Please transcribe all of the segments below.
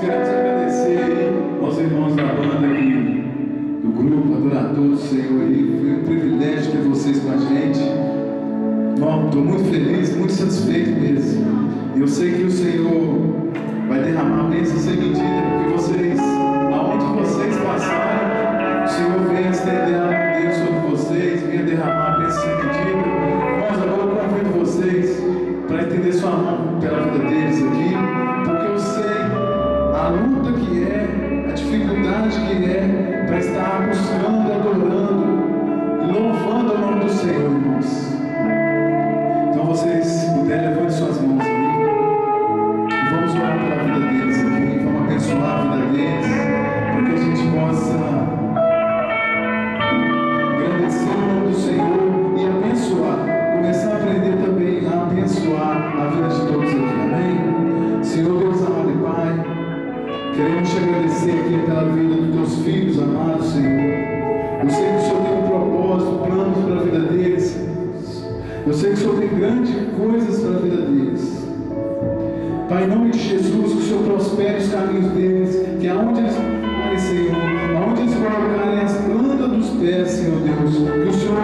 queremos agradecer aí aos irmãos da banda aqui, do grupo Adorador do Senhor aí. Foi um privilégio ter vocês com a gente. Estou muito feliz, muito satisfeito mesmo. E eu sei que o Senhor vai derramar bênção sem medida, porque vocês, aonde vocês passarem, o Senhor venha estender a mão dele sobre vocês, venha derramar bênção sem medida. Irmãos, agora eu convido vocês para estender sua mão pela vida deles aqui, porque eu sei a luta que é, a dificuldade que é para estar buscando, adorando e louvando o nome do Senhor, irmãos. Então vocês, se puderem, levante suas mãos aí e vamos orar pela vida deles aqui, vamos abençoar a vida deles, para que a gente possa agradecer o nome do Senhor e abençoar, começar a aprender também a abençoar a vida de todos aqui, amém? Senhor Deus amado e Pai, queremos te agradecer aqui pela vida dos teus filhos amados, Senhor. Eu sei que o Senhor tem um propósito, planos para a vida deles. Eu sei que o Senhor tem grandes coisas para a vida deles. Pai, em nome de Jesus, que o Senhor prospere os caminhos deles, que aonde eles forem, Senhor, aonde eles colocarem as plantas dos pés, Senhor Deus, que o Senhor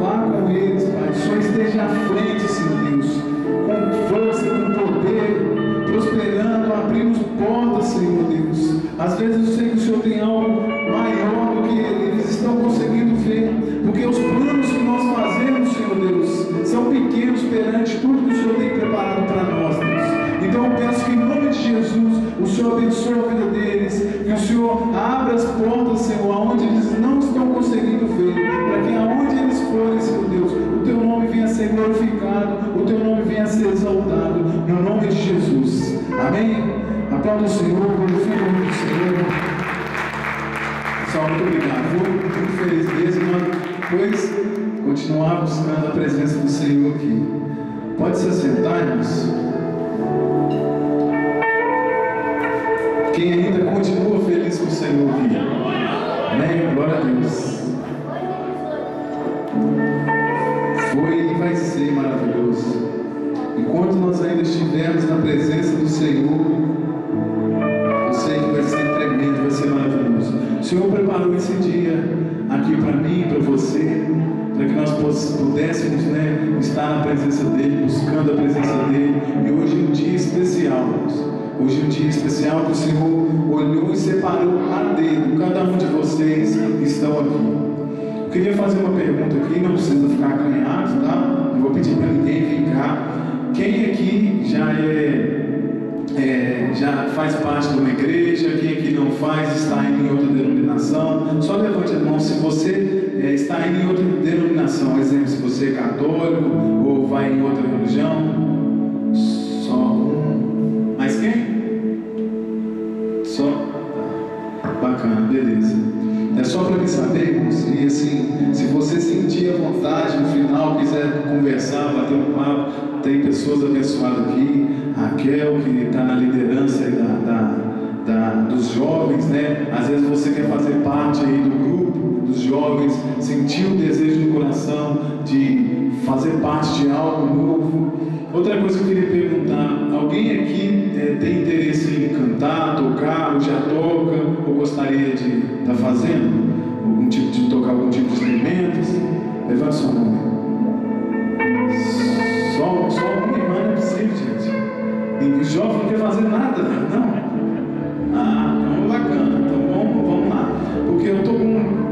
vá com eles, Pai, que o Senhor esteja à frente, Senhor Deus, com força, com poder, prosperando, abrindo portas, Senhor Deus. Às vezes eu sei que o Senhor tem algo maior do que eles estão conseguindo ver, porque os planos que nós fazemos, Senhor Deus, são pequenos perante tudo que o Senhor tem preparado para nós, Deus. Então eu peço que em nome de Jesus o Senhor abençoe a vida deles, que o Senhor abra as portas, Senhor, aonde eles não estão conseguindo ver, para que aonde eles forem, Senhor Deus, o Teu nome venha a ser glorificado, o Teu nome venha a ser exaltado, no nome de Jesus. Amém? Aplauda o Senhor, glorifica o nome do Senhor. Pessoal, muito obrigado. Vou muito feliz mesmo, depois continuar buscando a presença do Senhor aqui. Pode se assentar, irmãos. Quem ainda continua feliz com o Senhor aqui? Amém? Glória a Deus. Foi e vai ser maravilhoso. Enquanto nós ainda estivermos na presença do Senhor, eu sei que vai ser tremendo, vai ser maravilhoso. O Senhor preparou esse dia aqui para mim, para você, para que nós pudéssemos, né, estar na presença dEle, buscando a presença dEle. E hoje é um dia especial, irmãos. Hoje é um dia especial que o Senhor olhou e separou a dedo cada um de vocês que estão aqui. Eu queria fazer uma pergunta aqui, não precisa ficar acanhado, tá? Não vou pedir para ninguém vir cá. Quem aqui já faz parte de uma igreja? Quem aqui não faz, está indo em outra denominação? Só levante a mão se você está indo em outra denominação. Exemplo, se você é católico ou vai em outra religião. Só um. Mais quem? Só? Bacana, beleza. É só para me saber, irmãos, e assim, se você sentir a vontade no final, quiser conversar, bater um papo, tem pessoas abençoadas aqui, Raquel, que está na liderança dos jovens, né? Às vezes você quer fazer parte aí do grupo dos jovens, sentir o desejo no coração de fazer parte de algo novo. Outra coisa que eu queria perguntar, alguém aqui tem interesse em cantar, tocar, ou já toca, ou gostaria de estar fazendo tocar algum tipo de instrumentos? Levante sua mão. Só uma irmã não é possível, gente. E o jovem não quer fazer nada, não? Ah, então bacana, então vamos lá. Porque eu estou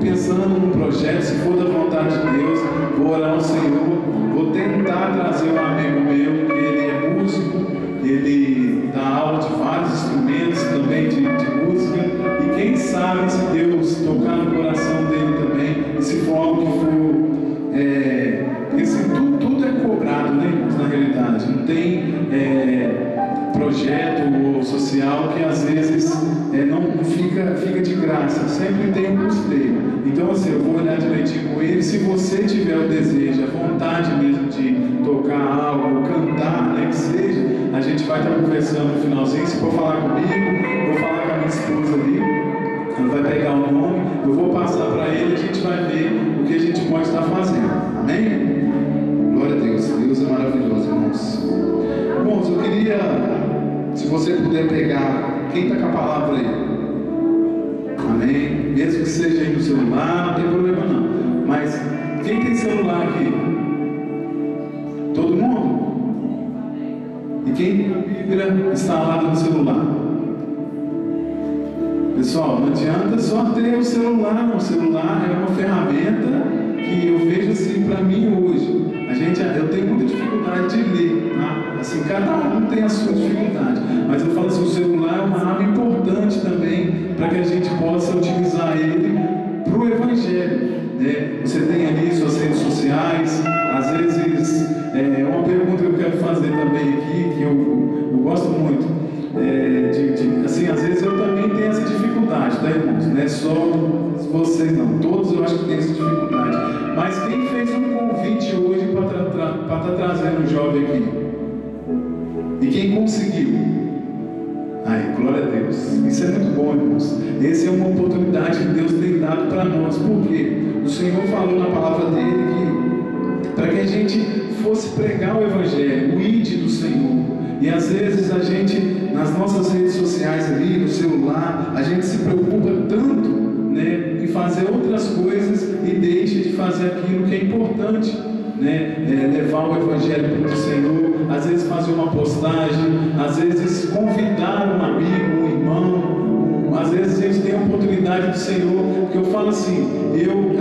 pensando num projeto, se for da vontade de Deus, vou orar ao Senhor, vou tentar trazer um amigo meu, que ele é músico, ele dá aula de vários instrumentos também de música, e quem sabe se Deus tocar no coração dele também, e se for algo que for, porque assim, tudo é cobrado, né, na realidade, não tem projeto ou social que às vezes não fica de graça, sempre tem um custeio. Então assim, eu vou olhar direitinho com ele, se você tiver o desejo, a vontade mesmo de tocar algo, cantar, né, que seja, a gente vai estar conversando no finalzinho. Se for falar comigo, vou falar com a minha esposa ali, ela vai pegar o nome, eu vou passar para ele, a gente vai ver o que a gente pode estar fazendo. Amém? Glória a Deus, Deus é maravilhoso, irmãos. Irmãos, eu queria, se você puder pegar Quem está com a palavra aí? Amém? Mesmo que seja aí no celular, não tem problema não. Mas quem tem celular aqui? Todo mundo? E quem tem a Bíblia instalada no celular? Pessoal, não adianta só ter o celular, não. O celular é uma ferramenta que eu vejo assim para mim hoje. Eu tenho muita dificuldade de ler, tá? Assim, cada um tem a sua dificuldade. Mas eu falo assim, o celular é uma arma importante também para que a gente possa utilizar ele para o Evangelho. Né? Você tem ali suas redes sociais, às vezes, uma pergunta que eu quero fazer também aqui, que eu gosto muito, assim, às vezes eu também tenho essa dificuldade, tá, irmãos? Não é só vocês não, todos eu acho que têm essa dificuldade. Mas quem fez um convite hoje para estar trazendo um jovem aqui? E quem conseguiu? Ai, glória a Deus. Isso é muito bom, irmãos. Essa é uma oportunidade que Deus tem dado para nós. Por quê? O Senhor falou na palavra dele que para que a gente fosse pregar o Evangelho, o ide do Senhor. E às vezes a gente, nas nossas redes sociais ali, no celular, a gente se preocupa tanto, né, em fazer outras coisas e deixa de fazer aquilo que é importante, né, levar o Evangelho para o Senhor, às vezes fazer uma postagem, às vezes convidar um amigo, um irmão, às vezes a gente tem a oportunidade do Senhor, porque eu falo assim,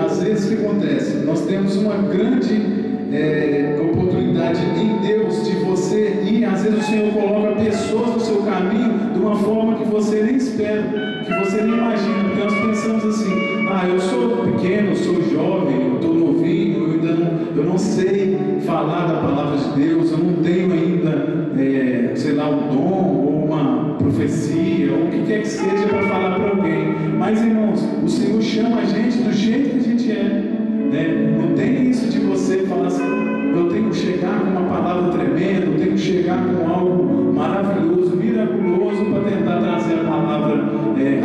às vezes o que acontece? Nós temos uma grande oportunidade em Deus de você ir, às vezes o Senhor coloca pessoas no seu caminho de uma forma que você nem espera, que você nem imagina, porque nós pensamos assim, eu sou pequeno, eu sou jovem, eu estou novinho, eu não sei falar da palavra de Deus, eu não tenho ainda, sei lá, um dom ou uma profecia, ou o que quer que seja para falar para alguém. Mas, irmãos, o Senhor chama a gente do jeito que a gente é. Não tem isso de você falar assim, eu tenho que chegar com uma palavra tremenda, eu tenho que chegar com algo maravilhoso, miraculoso para tentar trazer a palavra,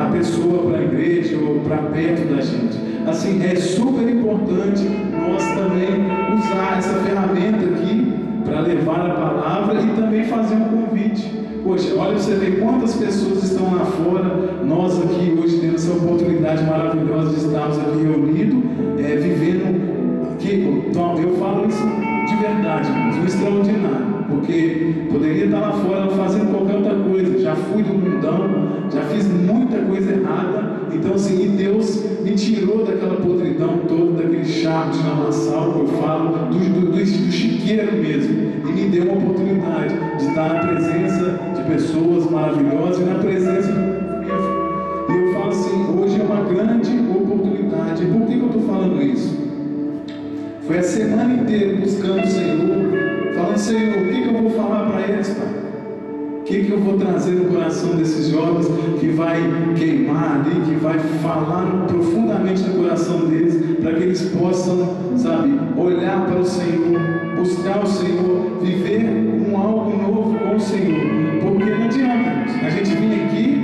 a pessoa para a igreja ou para perto da gente. Assim, é super importante nós também usar essa ferramenta aqui para levar a palavra e também fazer um convite. Poxa, olha, você vê quantas pessoas estão lá fora, nós aqui hoje temos essa oportunidade maravilhosa de estarmos aqui reunidos, vivendo aqui, então, eu falo isso de verdade, mas o extraordinário, porque poderia estar lá fora fazendo qualquer outra coisa, já fui do mundão, já fiz muita coisa errada, então assim, e Deus me tirou daquela podridão toda, daquele charme de lamaçal que eu falo, do chiqueiro mesmo, e me deu uma oportunidade de estar na presença de pessoas maravilhosas e na presença do vivo. E eu falo assim, hoje é uma grande oportunidade. E por que eu estou falando isso? Foi a semana inteira buscando o Senhor, falando, Senhor, o que eu vou falar para eles, Pai? O que eu vou trazer no coração desses jovens que vai queimar ali, que vai falar profundamente no coração deles, para que eles possam, sabe, olhar para o Senhor, buscar o Senhor, viver algo novo com o Senhor. Porque não adianta a gente vir aqui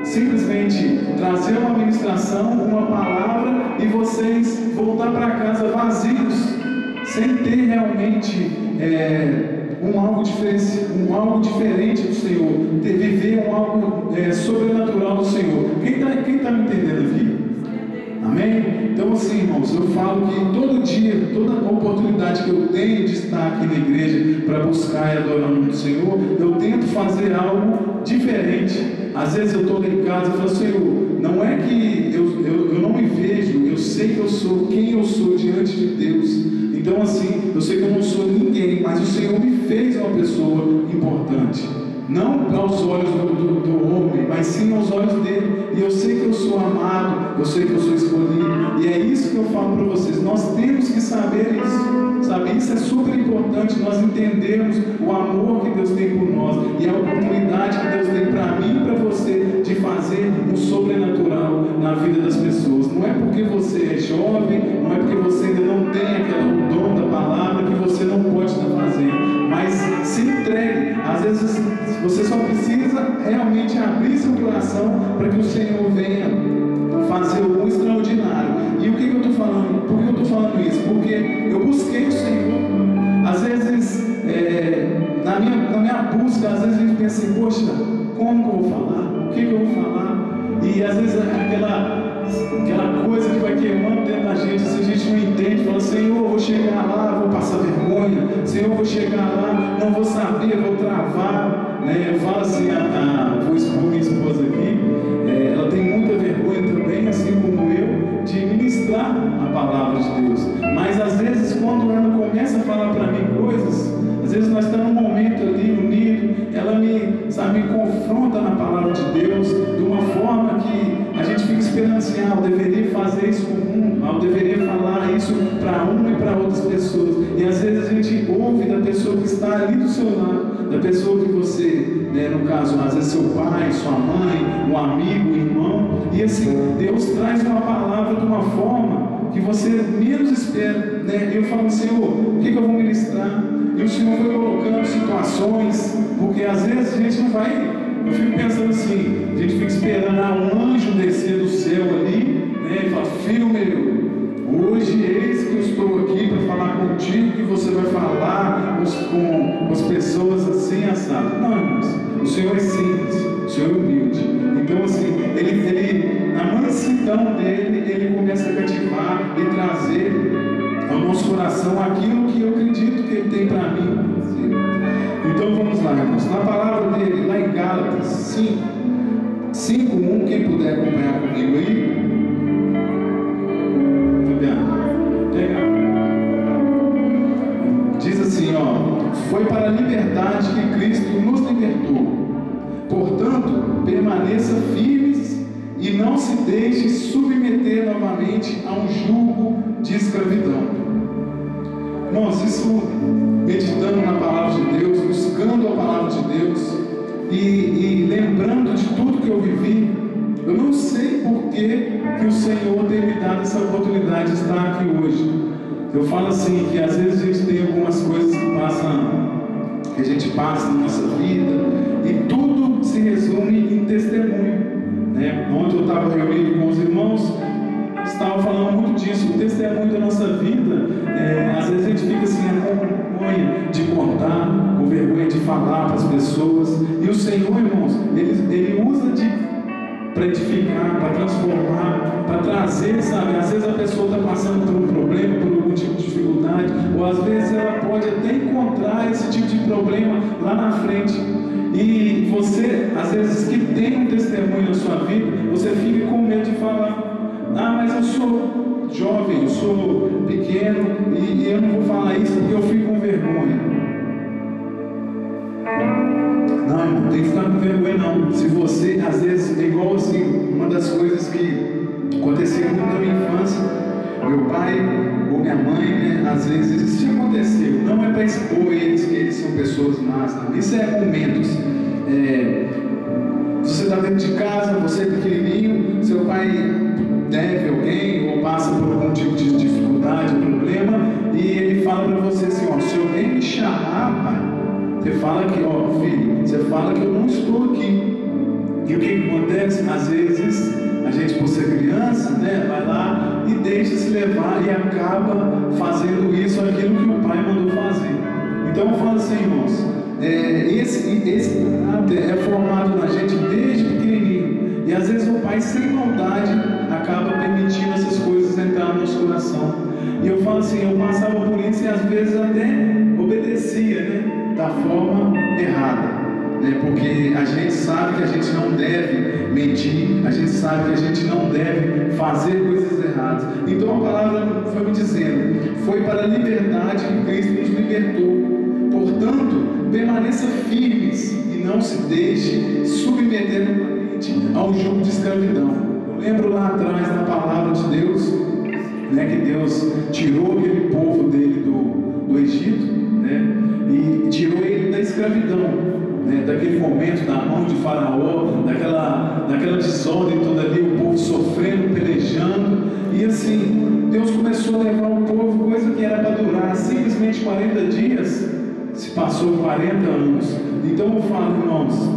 simplesmente trazer uma ministração, uma palavra e vocês voltar para casa vazios, sem ter realmente algo diferente do Senhor, viver algo sobrenatural do Senhor. Quem está me entendendo aqui? Amém? Então assim, irmãos, eu falo que todo dia, toda oportunidade que eu tenho de estar aqui na igreja para buscar e adorar o nome do Senhor, eu tento fazer algo diferente. Às vezes eu estou lá em casa e falo, Senhor, não é que eu não me vejo, eu sei que eu sou quem eu sou diante de Deus. Então assim, eu sei que eu não sou ninguém, mas o Senhor me fez uma pessoa importante. Não aos olhos do homem, mas sim aos olhos dele. E eu sei que eu sou amado, eu sei que eu sou escolhido. E é isso que eu falo para vocês. Nós temos que saber isso. Sabe? Isso é super importante, nós entendermos o amor que Deus tem por nós. E a oportunidade que Deus tem para mim e para você de fazer um sobrenatural na vida das pessoas. Não é porque você é jovem, não é porque você ainda não tem o dom da palavra que você não pode estar fazendo. Mas se entregue. Às vezes você só precisa realmente abrir seu coração para que o Senhor venha fazer algo extraordinário. E o que eu estou falando? Por que eu estou falando isso? Porque eu busquei o Senhor. Às vezes, na minha busca, às vezes a gente pensa assim, poxa, como que eu vou falar? que eu vou falar? E às vezes aquela coisa que vai queimando dentro da gente, se a gente não entende, fala, Senhor, eu vou chegar lá, vou passar vergonha, Senhor, eu vou chegar lá, não vou saber, vou travar, né? Eu falo assim, minha esposa aqui, ela tem muita vergonha também, assim como eu, de ministrar a palavra de Deus. Mas às vezes quando ela começa a falar para mim coisas, às vezes nós estamos num momento ali unido, ela me confronta na palavra de Deus de uma forma que a gente fica esperando assim, eu deveria fazer isso com o mundo, eu deveria falar isso para uma e para outras pessoas. E às vezes a gente ouve da pessoa que está ali do seu lado, da pessoa que você, no caso, às vezes seu pai, sua mãe, um amigo, um irmão, e assim, Deus traz uma palavra de uma forma que você menos espera, né? Eu falo, Senhor, o que eu vou ministrar? E o Senhor foi colocando situações, porque às vezes a gente não vai, eu fico pensando assim, a gente fica esperando um anjo descer do céu ali, né? E fala, filho meu, hoje eis que eu estou aqui para falar contigo, que você vai falar com as pessoas assim, assado. Não, irmãos, o Senhor é simples, o Senhor é humilde. Então assim, ele na mansidão dele, ele começa a cativar e trazer ao nosso coração aquilo que eu acredito que ele tem para mim. Então vamos lá, irmãos, na palavra dele, lá em Gálatas 5:1, quem puder acompanhar comigo aí. Diz assim, foi para a liberdade que Cristo nos libertou. Portanto, permaneça firmes e não se deixe submeter novamente a um jugo de escravidão. Irmãos, isso meditando na palavra de Deus, buscando a palavra de Deus e lembrando de tudo que eu vivi, eu não sei por que o Senhor tem me dado essa oportunidade de estar aqui hoje. Eu falo assim, que às vezes a gente tem algumas coisas que a gente passa na nossa vida, e tudo se resume em testemunho, né? Ontem eu estava reunido com os irmãos, estavam falando muito disso, o testemunho da nossa vida. Às vezes a gente fica assim, com vergonha de contar, com vergonha de falar para as pessoas, e o Senhor, irmãos, ele usa para edificar, para transformar, para trazer, sabe? Às vezes a pessoa está passando por um problema, por algum tipo de dificuldade, ou às vezes ela pode até encontrar esse tipo de problema lá na frente. E você, às vezes, que tem um testemunho na sua vida, você fica com medo de falar, mas eu sou jovem, eu sou pequeno, e eu não vou falar isso porque eu fico com vergonha. Não, irmão, tem que ficar com vergonha não. Se você, às vezes, é igual assim, uma das coisas que acontecia muito na minha infância, meu pai ou minha mãe, né, às vezes isso aconteceu, não é para expor eles que eles são pessoas más, não. Isso é momentos. Você está dentro de casa, você é pequenininho, seu pai deve alguém ou passa por algum tipo de dificuldade, problema, e ele fala para você assim, se alguém me chamar, pai, você fala que, filho, você fala que eu não estou aqui. E o que acontece? Às vezes, a gente, por ser criança, né, vai lá e deixa se levar e acaba fazendo isso, aquilo que o pai mandou fazer. Então eu falo assim, irmãos, esse caráter é formado na gente desde pequenininho. E às vezes o pai, sem maldade, acaba permitindo essas coisas entrar no nosso coração. E eu falo assim, eu passava por isso e às vezes até obedecia, né? Da forma errada, né? Porque a gente sabe que a gente não deve mentir, a gente sabe que a gente não deve fazer coisas erradas. Então a palavra foi me dizendo, foi para a liberdade que Cristo nos libertou. Portanto, permaneça firmes e não se deixe submeter novamente ao jugo de escravidão. Eu lembro lá atrás na palavra de Deus, né, que Deus tirou aquele povo dele do Egito, né? E tirou ele da escravidão, né? Daquele momento, da mão de Faraó, daquela desordem toda ali, o povo sofrendo, pelejando, e assim, Deus começou a levar o povo, coisa que era para durar simplesmente 40 dias, se passou 40 anos. Então eu falo, irmãos,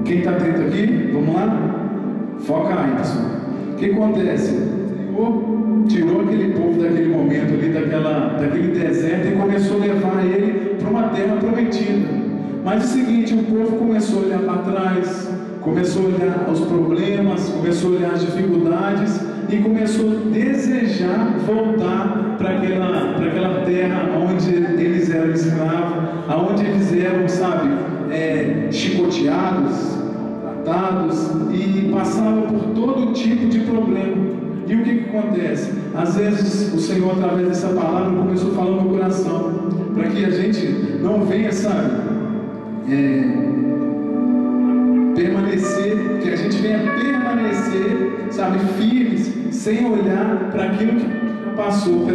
quem está atento aqui, vamos lá? Foca aí, pessoal. O que acontece? O Senhor tirou aquele povo daquele momento ali, daquele deserto, e começou a levar ele para uma terra prometida. Mas é o seguinte, o povo começou a olhar para trás, começou a olhar os problemas, começou a olhar as dificuldades e começou a desejar voltar para aquela terra onde eles eram escravos, aonde eles eram, sabe, chicoteados, tratados e passavam por todo tipo de problema. E o que acontece? Às vezes o Senhor, através dessa palavra, começou a falar no meu coração, para que a gente não venha, sabe, permanecer, que a gente venha permanecer, sabe, firmes, sem olhar para aquilo que passou,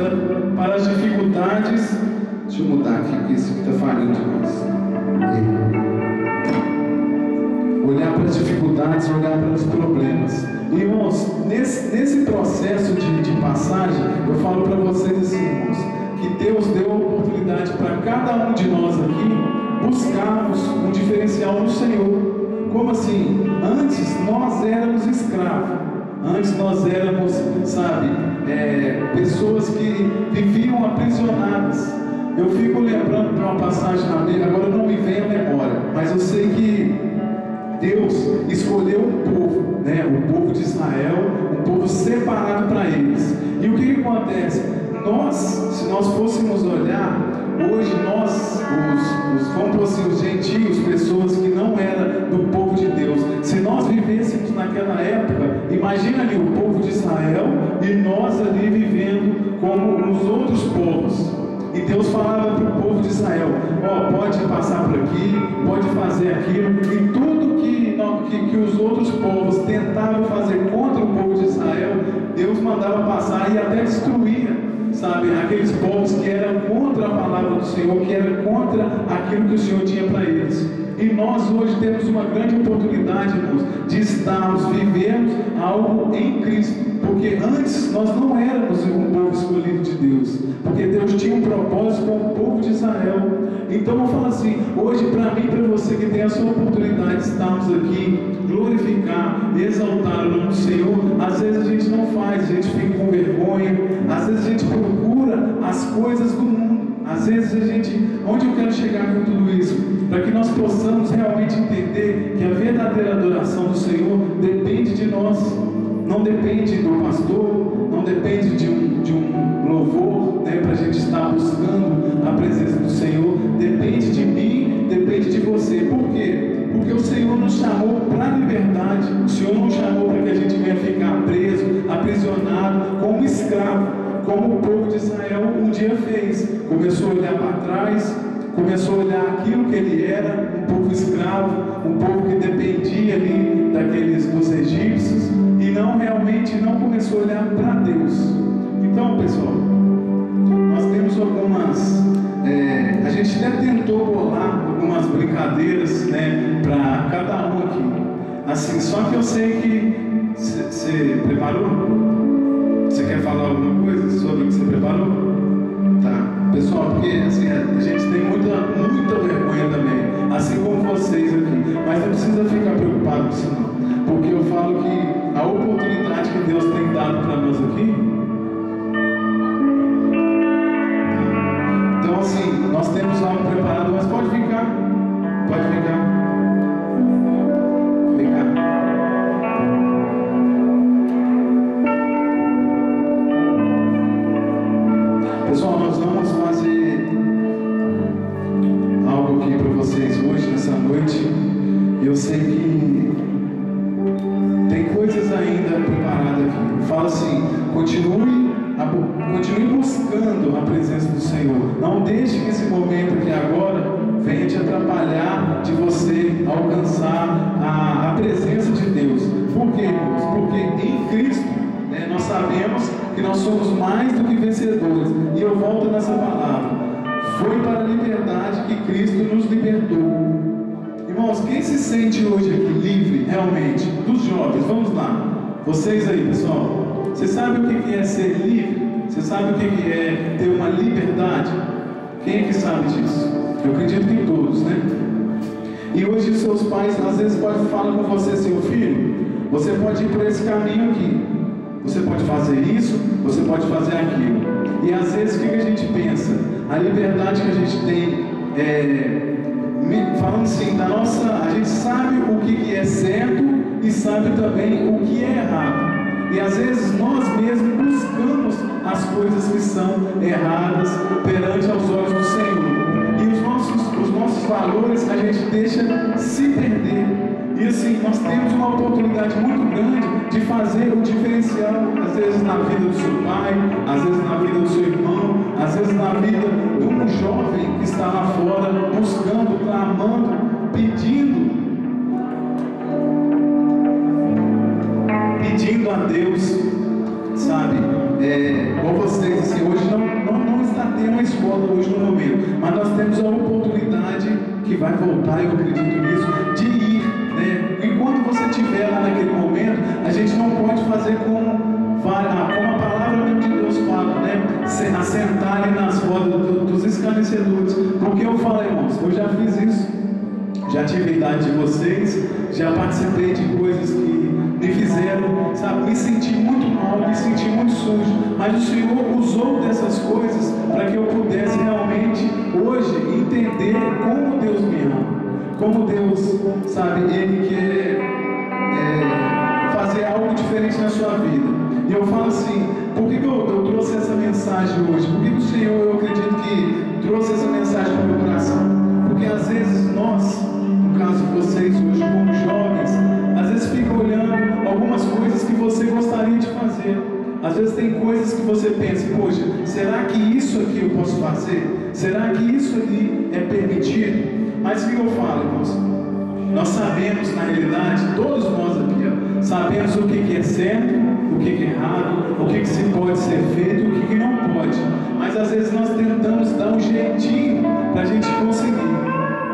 para as dificuldades. Deixa eu mudar aqui, porque isso está falhando demais. Olhar para as dificuldades, olhar para os problemas. Irmãos, nesse processo de passagem, eu falo para vocês assim, irmãos, que Deus deu a oportunidade para cada um de nós aqui buscarmos um diferencial no Senhor. Como assim? Antes nós éramos escravos, antes nós éramos, sabe, pessoas que viviam aprisionadas. Eu fico lembrando de uma passagem na Bíblia, agora não me vem a memória, mas eu sei que Deus escolheu um povo, né? O povo de Israel, um povo separado para eles. E o que acontece? Se nós fôssemos olhar, hoje nós, vamos por assim, os gentios, pessoas que não eram do povo de Deus, se nós vivêssemos naquela época, imagina ali o povo de Israel e nós ali vivendo como os outros povos. E Deus falava para o povo de Israel: pode passar por aqui, pode fazer aquilo, e tudo que os outros povos tentavam fazer contra o povo de Israel, Deus mandava passar e até destruía, sabe, aqueles povos que eram contra a palavra do Senhor, que eram contra aquilo que o Senhor tinha para eles. E nós hoje temos uma grande oportunidade, irmãos, de vivermos algo em Cristo, porque antes nós não éramos um povo escolhido de Deus, porque Deus tinha um propósito com o povo de Israel. Então eu falo assim, hoje para mim e para você que tem a sua oportunidade de estarmos aqui, glorificar, exaltar o nome do Senhor, às vezes a gente não faz, a gente fica com vergonha, às vezes a gente procura as coisas do mundo, às vezes a gente, onde eu quero chegar com tudo isso? Para que nós possamos realmente entender que a verdadeira adoração do Senhor depende de nós, não depende do pastor, não depende de um louvor, né, para a gente estar buscando a presença do Senhor, depende de mim, depende de você. Por quê? Porque o Senhor nos chamou para a liberdade, o Senhor nos chamou para que a gente venha ficar preso, aprisionado, como escravo, como o povo de Israel um dia fez. Começou a olhar para trás, começou a olhar aquilo que ele era, um povo escravo, um povo que dependia ali dos egípcios, e não começou a olhar para Deus. Então, pessoal, nós temos algumas, a gente até tentou bolar algumas brincadeiras, né, para cada um aqui, assim, só que eu sei que você preparou? Você quer falar alguma coisa sobre o que você preparou? Tá, pessoal, porque assim, a gente tem muita vergonha também, assim como vocês aqui, mas não precisa ficar preocupado com isso não, porque eu falo que a oportunidade que Deus tem dado para nós aqui, então assim, nós temos algo preparado, mas pode ficar, vem cá. Pessoal, nós vamos fazer algo aqui para vocês hoje, nessa noite. Eu sei que tem coisas ainda preparadas aqui. Eu falo assim, continue buscando a presença do Senhor. Não deixe que esse momento aqui agora venha te atrapalhar de você alcançar a presença de Deus. Por quê, irmãos? Porque em Cristo, né, nós sabemos que nós somos mais do que vencedores. E eu volto nessa palavra. Foi para a liberdade que Cristo nos libertou. Irmãos, quem se sente hoje aqui livre, realmente, dos jovens, vamos lá. Vocês aí, pessoal, você sabe o que é ser livre? Você sabe o que é ter uma liberdade? Quem é que sabe disso? Eu acredito que todos, né? E hoje os seus pais, às vezes, podem falar com você, seu filho, você pode ir por esse caminho aqui. Você pode fazer isso, você pode fazer aquilo. E às vezes o que a gente pensa? A liberdade que a gente tem falando assim, a gente sabe o que é certo e sabe também o que é errado. E às vezes nós mesmos buscamos as coisas que são erradas perante aos olhos do Senhor. E os nossos valores a gente deixa se perder. E assim, nós temos uma oportunidade muito grande de fazer o diferencial, às vezes na vida do seu pai, às vezes na vida do seu irmão, às vezes na vida de um jovem que está lá fora, buscando, clamando, pedindo a Deus, sabe? Com vocês, assim, hoje não está tendo uma escola hoje no momento, mas nós temos a oportunidade que vai voltar, eu acredito nisso, de ir, né? E quando você estiver lá naquele momento, a gente não pode fazer como a palavra de Deus fala, né? Assentarem nas rodas dos escarnecedores. Porque eu falo, irmãos, eu já fiz isso, já tive a idade de vocês, já participei de coisas que me fizeram, sabe, me sentir muito mal, me sentir muito sujo, mas o Senhor usou dessas coisas para que eu pudesse realmente hoje entender como Deus me ama, como Deus, sabe, Ele quer fazer algo diferente na sua vida. E eu falo assim, por que eu trouxe essa mensagem hoje? Por que o Senhor, eu acredito que trouxe essa mensagem para o meu coração? Porque às vezes nós, no caso de vocês hoje como jovens, às vezes fica olhando algumas coisas que você gostaria de fazer. Às vezes tem coisas que você pensa, poxa, será que isso aqui eu posso fazer? Será que isso ali é permitido? Mas o que eu falo, irmãos? Nós sabemos, na realidade, todos nós aqui, sabemos o que é certo, o que é errado, o que se pode ser feito e o que não pode. Mas às vezes nós tentamos dar um jeitinho para a gente conseguir.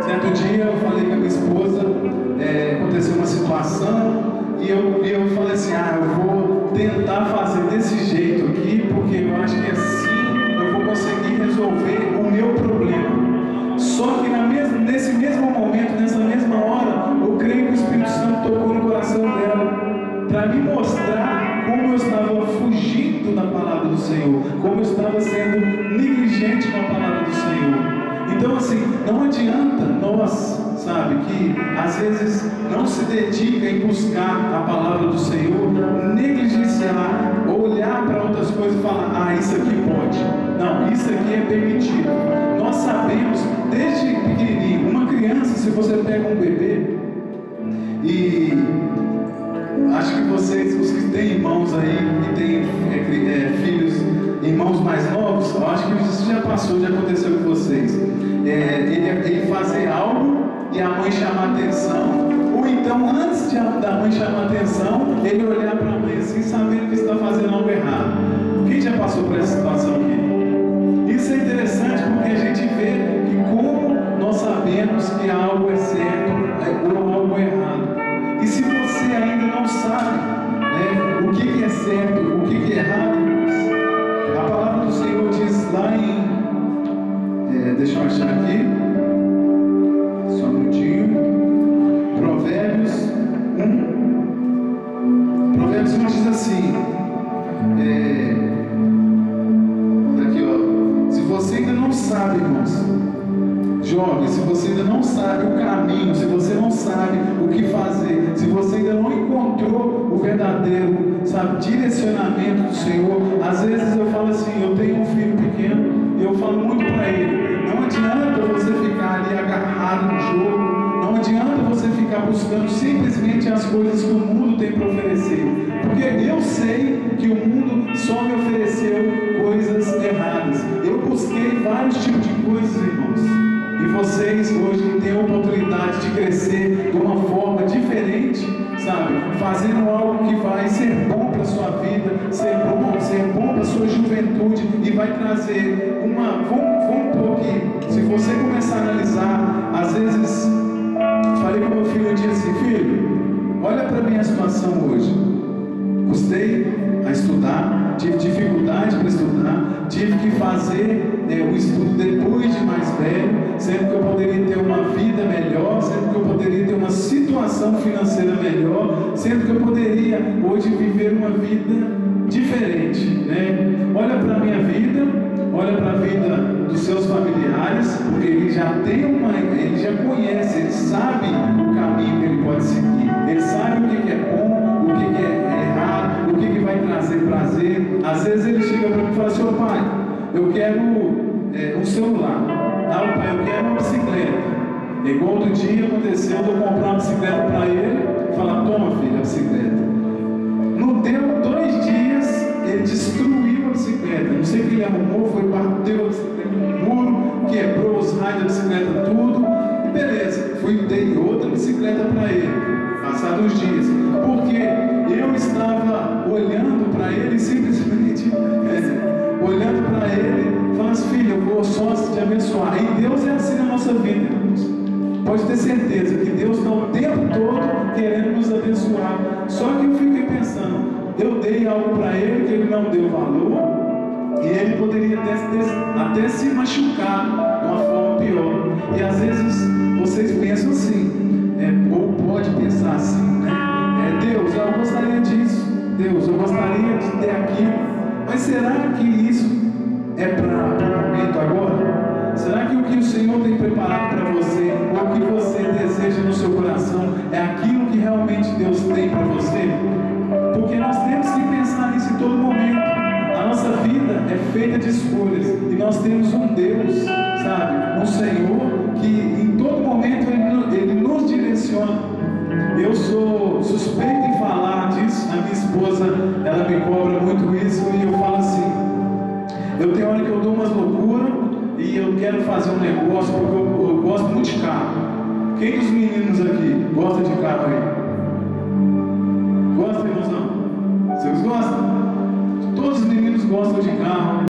Certo dia eu falei com a minha esposa, aconteceu uma situação e eu falei assim, eu vou tentar fazer desse jeito aqui, porque eu acho que assim eu vou conseguir resolver o meu problema. Só que nesse mesmo momento, nessa mesma hora, eu creio que o Espírito Santo tocou no coração dela para me mostrar como eu estava fugindo da palavra do Senhor, como eu estava sendo negligente com a palavra do Senhor. Então assim, não adianta nós, sabe, que às vezes não se dedica em buscar a palavra do Senhor, negligenciar, olhar para outras coisas e falar, isso aqui pode, não, isso aqui é permitido. Nós sabemos, desde pequenininho, uma criança, se você pega um bebê, e acho que vocês, os que têm irmãos aí, que têm filhos, irmãos mais novos, eu acho que isso já passou, já aconteceu com vocês. Ele fazer algo e a mãe chamar atenção, ou então antes da mãe chamar atenção, ele olhar para a mãe assim, sabendo que está fazendo algo errado. Quem já passou por essa situação aqui? Isso é interessante porque a gente vê que como nós sabemos que algo é certo ou algo é errado. E se você ainda não sabe, né, o que é certo, o que é errado, a palavra do Senhor diz lá em deixa eu achar aqui, só um minutinho, Provérbios 1 diz assim, aqui se você ainda não sabe, irmãos, jovem, se você ainda não sabe o caminho, se você não sabe o que fazer, se você ainda não encontrou o verdadeiro, sabe, direcionamento do Senhor, às vezes eu falo assim, eu tenho um filho pequeno, e eu falo muito para ele, não adianta você ficar ali agarrado no jogo, não adianta você ficar buscando simplesmente as coisas que o mundo tem para oferecer, porque eu sei que o mundo só me ofereceu coisas erradas. Eu busquei vários tipos de coisas, irmãos, e vocês hoje têm a oportunidade de crescer de uma forma diferente, sabe, fazendo algo que vai ser bom para a sua vida, ser bom para a sua juventude, e vai trazer vamos pôr aqui, se você começar a analisar, às vezes, falei com meu filho um dia assim, filho, olha para a minha situação hoje, custei a estudar, tive dificuldade para estudar, tive que fazer o estudo depois de mais velho, sendo que eu poderia ter uma vida melhor, sendo que eu poderia ter uma situação financeira melhor, sendo que eu poderia hoje viver uma vida diferente, né? Olha para a minha vida, olha para a vida dos seus familiares, porque ele já conhece, ele sabe o caminho que ele pode seguir, ele sabe o que é bom, o que é errado, o que vai trazer prazer. Às vezes ele chega para mim e fala assim: ô pai, eu quero um celular, pai, eu quero uma bicicleta. Igual outro dia aconteceu, eu comprar uma bicicleta para ele, falar: toma filho, a bicicleta. Não deu 2 dias, ele destruiu a bicicleta. Não sei o que ele arrumou, bateu a bicicleta no muro, quebrou os raios da bicicleta, tudo. E beleza, dei outra bicicleta para ele, passados os dias. Porque eu estava olhando para ele, simplesmente olhando para ele, falando assim: filho, eu vou só te abençoar. E Deus é assim na nossa vida, irmãos. Pode ter certeza que Deus está o tempo todo querendo nos abençoar. Só que eu fiquei pensando, eu dei algo para ele que ele não deu valor, e ele poderia até se machucar de uma forma pior. E às vezes vocês pensam assim, ou pode pensar assim, né? Deus, eu gostaria disso. Deus, eu gostaria de ter aquilo. Mas será que isso é para o momento agora? Será que o que o Senhor tem preparado para você, ou o que você deseja no seu coração, é aquilo que realmente Deus tem para você? Porque nós temos que pensar nisso em todo momento. A nossa vida é feita de escolhas, e nós temos um Deus, sabe? Um Senhor que em todo momento Ele nos direciona. Eu sou suspeito em falar disso. A minha esposa, ela me cobra muito isso, e eu falo assim: eu tenho hora que eu dou umas loucuras e eu quero fazer um negócio, porque eu gosto muito de carro. Quem dos meninos aqui gosta de carro aí? Gosta, irmãozão? Vocês gostam? Todos os meninos gostam de carro.